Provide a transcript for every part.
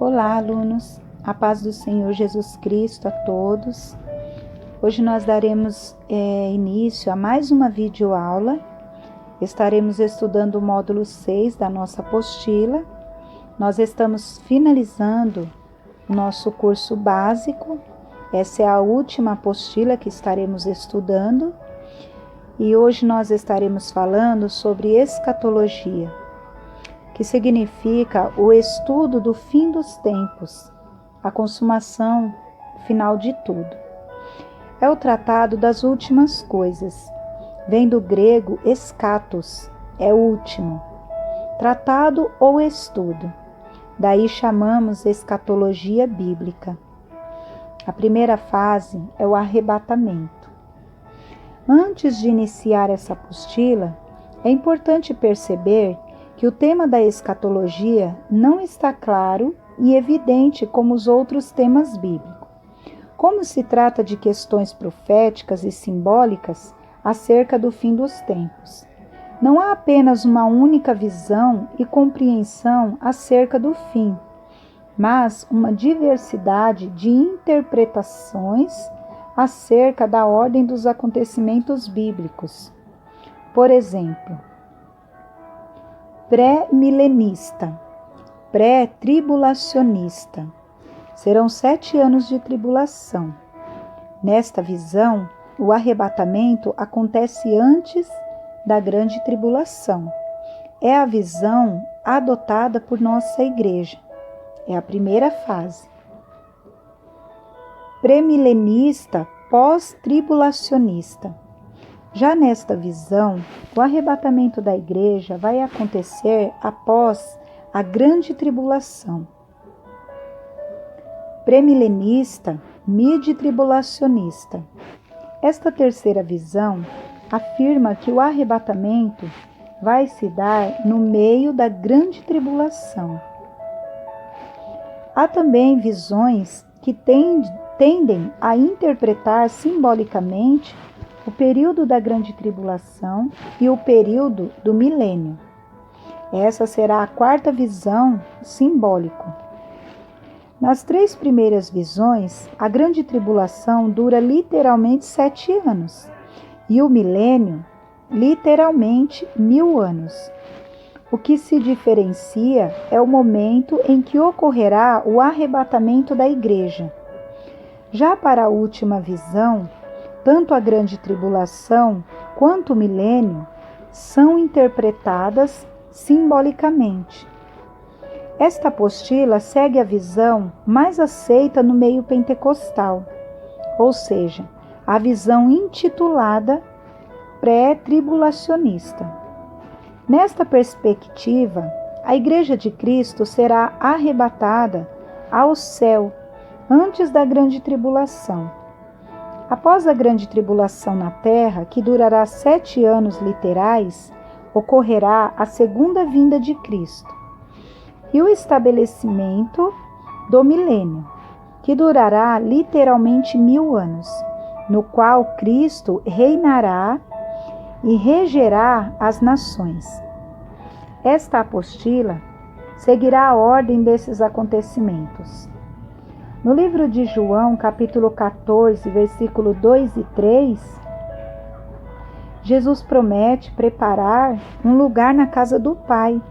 Olá, alunos, a paz do Senhor Jesus Cristo a todos. Hoje nós daremos início a mais uma videoaula. Estaremos estudando o módulo 6 da nossa apostila. Nós estamos finalizando o nosso curso básico. Essa é a última apostila que estaremos estudando. E hoje nós estaremos falando sobre escatologia, que significa o estudo do fim dos tempos, a consumação final de tudo. É o tratado das últimas coisas. Vem do grego eschatos, é último. Tratado ou estudo. Daí chamamos escatologia bíblica. A primeira fase é o arrebatamento. Antes de iniciar essa apostila, é importante perceber que o tema da escatologia não está claro e evidente como os outros temas bíblicos. Como se trata de questões proféticas e simbólicas acerca do fim dos tempos, não há apenas uma única visão e compreensão acerca do fim, mas uma diversidade de interpretações acerca da ordem dos acontecimentos bíblicos. Por exemplo, pré-milenista, pré-tribulacionista. Serão 7 anos de tribulação. Nesta visão, o arrebatamento acontece antes da grande tribulação. É a visão adotada por nossa igreja. É a primeira fase. Pré-milenista, pós-tribulacionista. Já nesta visão, o arrebatamento da igreja vai acontecer após a grande tribulação. Pré-milenista, mid-tribulacionista. Esta terceira visão afirma que o arrebatamento vai se dar no meio da grande tribulação. Há também visões que tendem a interpretar simbolicamente o período da grande tribulação e o período do milênio. Essa será a quarta visão simbólica. Nas 3 primeiras visões, a grande tribulação dura literalmente 7 anos e o milênio, literalmente 1000 anos. O que se diferencia é o momento em que ocorrerá o arrebatamento da igreja. Já para a última visão, tanto a grande tribulação quanto o milênio são interpretadas simbolicamente. Esta apostila segue a visão mais aceita no meio pentecostal, ou seja, a visão intitulada pré-tribulacionista. Nesta perspectiva, a Igreja de Cristo será arrebatada ao céu antes da grande tribulação. Após a grande tribulação na terra, que durará 7 anos literais, ocorrerá a segunda vinda de Cristo e o estabelecimento do milênio, que durará literalmente 1000 anos, no qual Cristo reinará e regerá as nações. Esta apostila seguirá a ordem desses acontecimentos. No livro de João, capítulo 14, versículo 2 e 3, Jesus promete preparar um lugar na casa do Pai,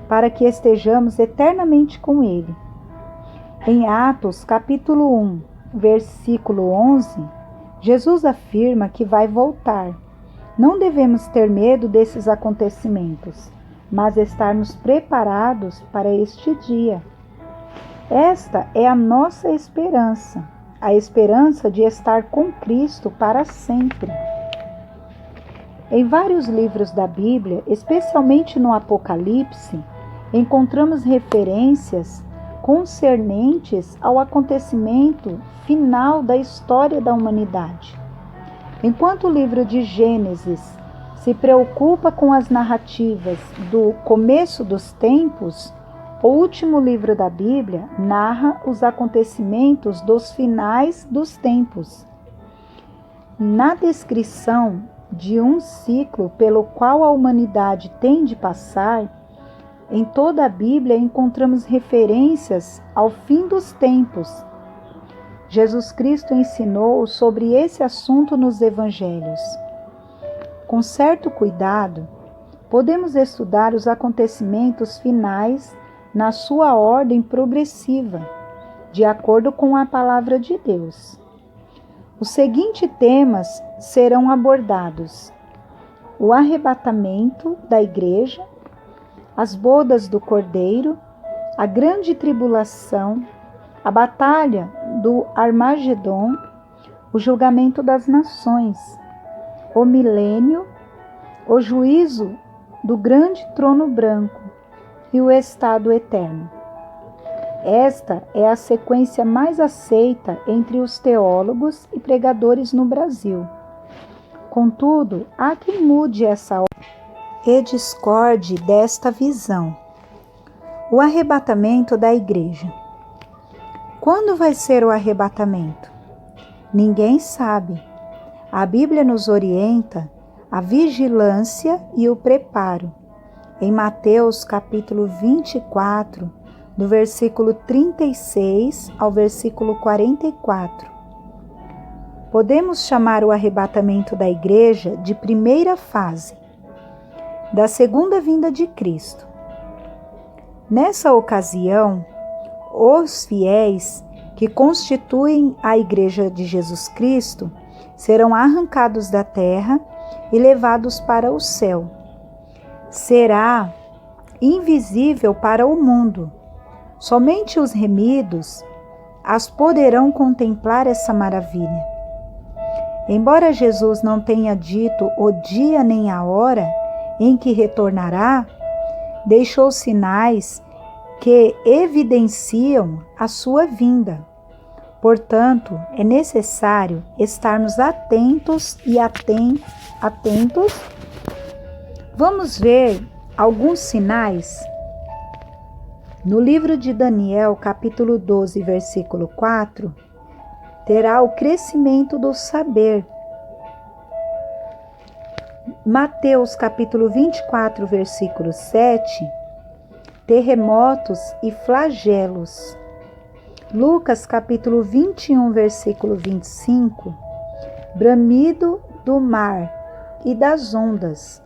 para que estejamos eternamente com Ele. Em Atos, capítulo 1, versículo 11, Jesus afirma que vai voltar. Não devemos ter medo desses acontecimentos, mas estarmos preparados para este dia. Esta é a nossa esperança, a esperança de estar com Cristo para sempre. Em vários livros da Bíblia, especialmente no Apocalipse, encontramos referências concernentes ao acontecimento final da história da humanidade. Enquanto o livro de Gênesis se preocupa com as narrativas do começo dos tempos, o último livro da Bíblia narra os acontecimentos dos finais dos tempos. Na descrição de um ciclo pelo qual a humanidade tem de passar, Em toda a Bíblia encontramos referências ao fim dos tempos. Jesus Cristo ensinou sobre esse assunto nos Evangelhos. Com certo cuidado, podemos estudar os acontecimentos finais na sua ordem progressiva, de acordo com a palavra de Deus. Os seguintes temas serão abordados: o arrebatamento da igreja, as bodas do Cordeiro, a grande tribulação, a batalha do Armagedon, o julgamento das nações, o milênio, o juízo do grande trono branco e o estado eterno. Esta é a sequência mais aceita entre os teólogos e pregadores no Brasil. Contudo, há quem mude essa ordem e discorde desta visão. O arrebatamento da igreja. Quando vai ser o arrebatamento? Ninguém sabe. A Bíblia nos orienta a vigilância e o preparo. Em Mateus capítulo 24, do versículo 36 ao versículo 44. Podemos chamar o arrebatamento da igreja de primeira fase da segunda vinda de Cristo. Nessa ocasião, os fiéis que constituem a Igreja de Jesus Cristo serão arrancados da terra e levados para o céu. Será invisível para o mundo. Somente os remidos as poderão contemplar essa maravilha. Embora Jesus não tenha dito o dia nem a hora em que retornará, deixou sinais que evidenciam a sua vinda. Portanto, é necessário estarmos atentos e atentos. Vamos ver alguns sinais. No livro de Daniel, capítulo 12, versículo 4, terá o crescimento do saber. Mateus, capítulo 24, versículo 7, terremotos e flagelos. Lucas, capítulo 21, versículo 25, bramido do mar e das ondas.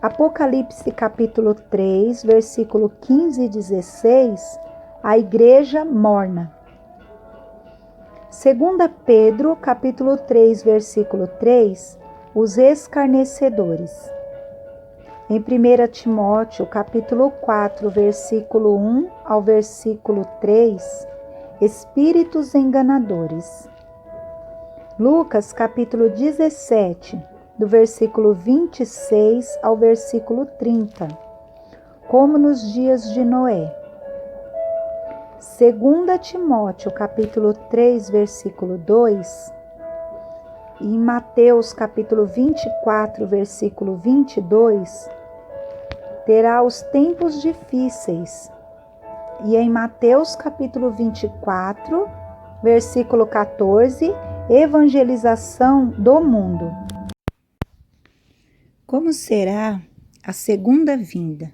Apocalipse, capítulo 3, versículo 15 e 16, a igreja morna. 2 Pedro, capítulo 3, versículo 3, os escarnecedores. Em 1 Timóteo, capítulo 4, versículo 1 ao versículo 3, espíritos enganadores. Lucas, capítulo 17, do versículo 26 ao versículo 30, como nos dias de Noé. 2 Timóteo, capítulo 3, versículo 2, e em Mateus, capítulo 24, versículo 22, terá os tempos difíceis. E em Mateus, capítulo 24, versículo 14, evangelização do mundo. Como será a segunda vinda?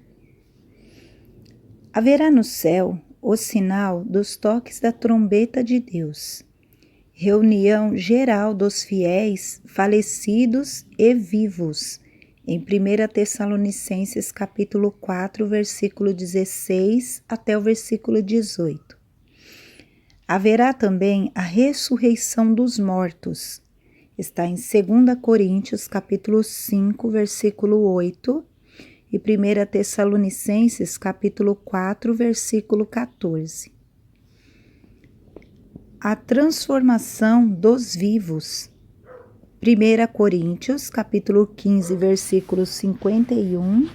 Haverá no céu o sinal dos toques da trombeta de Deus, reunião geral dos fiéis falecidos e vivos, em 1 Tessalonicenses capítulo 4, versículo 16 até o versículo 18. Haverá também a ressurreição dos mortos. Está em 2 Coríntios capítulo 5, versículo 8 e 1 Tessalonicenses capítulo 4, versículo 14. A transformação dos vivos. 1 Coríntios, capítulo 15, versículo 51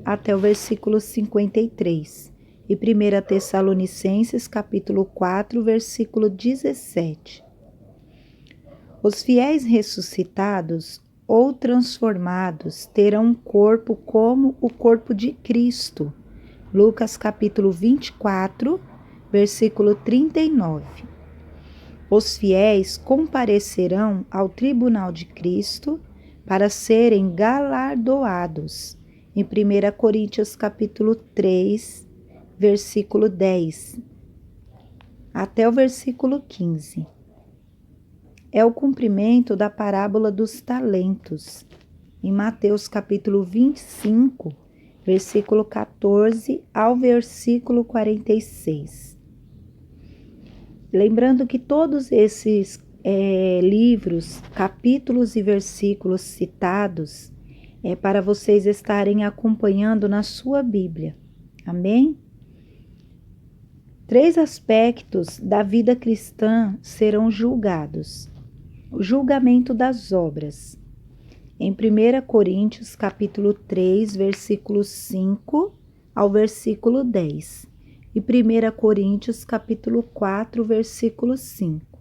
até o versículo 53. E 1 Tessalonicenses, capítulo 4, versículo 17. Os fiéis ressuscitados ou transformados terão um corpo como o corpo de Cristo. Lucas, capítulo 24, versículo 39. Os fiéis comparecerão ao tribunal de Cristo para serem galardoados em 1 Coríntios capítulo 3, versículo 10, até o versículo 15. É o cumprimento da parábola dos talentos, em Mateus capítulo 25, versículo 14 ao versículo 46. Lembrando que todos esses livros, capítulos e versículos citados é para vocês estarem acompanhando na sua Bíblia. Amém? 3 aspectos da vida cristã serão julgados. O julgamento das obras. Em 1 Coríntios capítulo 3, versículo 5 ao versículo 10. E 1 Coríntios capítulo 4, versículo 5.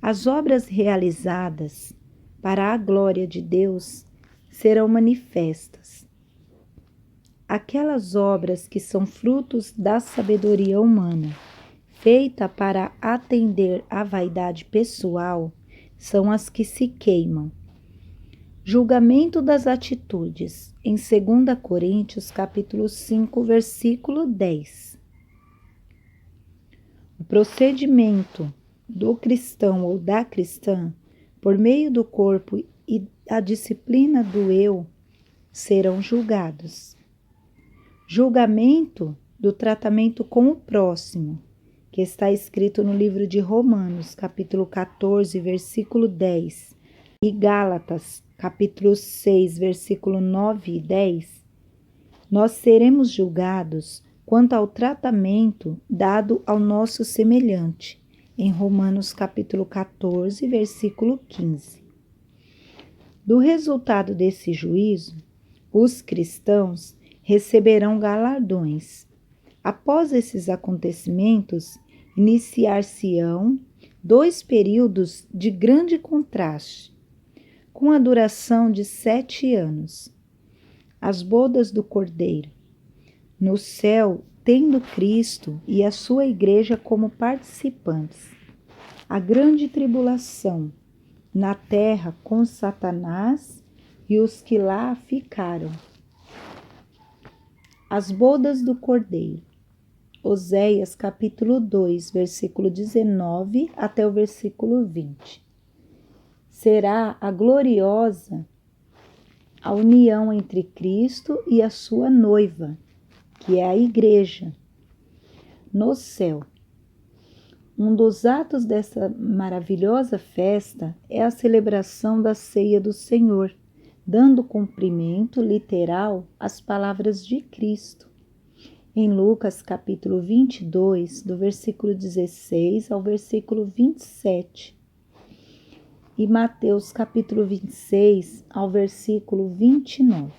As obras realizadas para a glória de Deus serão manifestas. Aquelas obras que são frutos da sabedoria humana, feita para atender à vaidade pessoal, são as que se queimam. Julgamento das atitudes, em 2 Coríntios capítulo 5, versículo 10. O procedimento do cristão ou da cristã, por meio do corpo e a disciplina do eu, serão julgados. Julgamento do tratamento com o próximo, que está escrito no livro de Romanos, capítulo 14, versículo 10, e Gálatas, capítulo 6, versículo 9 e 10, nós seremos julgados quanto ao tratamento dado ao nosso semelhante, em Romanos, capítulo 14, versículo 15. Do resultado desse juízo, os cristãos receberão galardões. Após esses acontecimentos, iniciar-se-ão 2 períodos de grande contraste, com a duração de 7 anos. As bodas do Cordeiro. No céu, tendo Cristo e a sua igreja como participantes. A grande tribulação. Na terra com Satanás e os que lá ficaram. As bodas do Cordeiro. Oséias capítulo 2, versículo 19 até o versículo 20. Será a gloriosa a união entre Cristo e a sua noiva, que é a igreja, no céu. Um dos atos dessa maravilhosa festa é a celebração da ceia do Senhor, dando cumprimento literal às palavras de Cristo. Em Lucas capítulo 22, do versículo 16 ao versículo 27. E Mateus capítulo 26 ao versículo 29.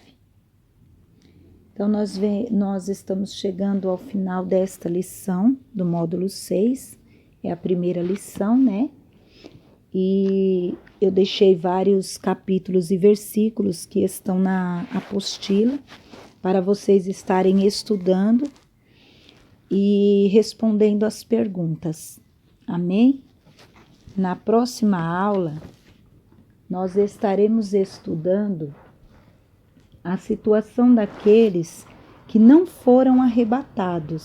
Então, nós estamos chegando ao final desta lição do módulo 6, é a primeira lição, né? E eu deixei vários capítulos e versículos que estão na apostila para vocês estarem estudando e respondendo as perguntas. Amém? Na próxima aula, nós estaremos estudando a situação daqueles que não foram arrebatados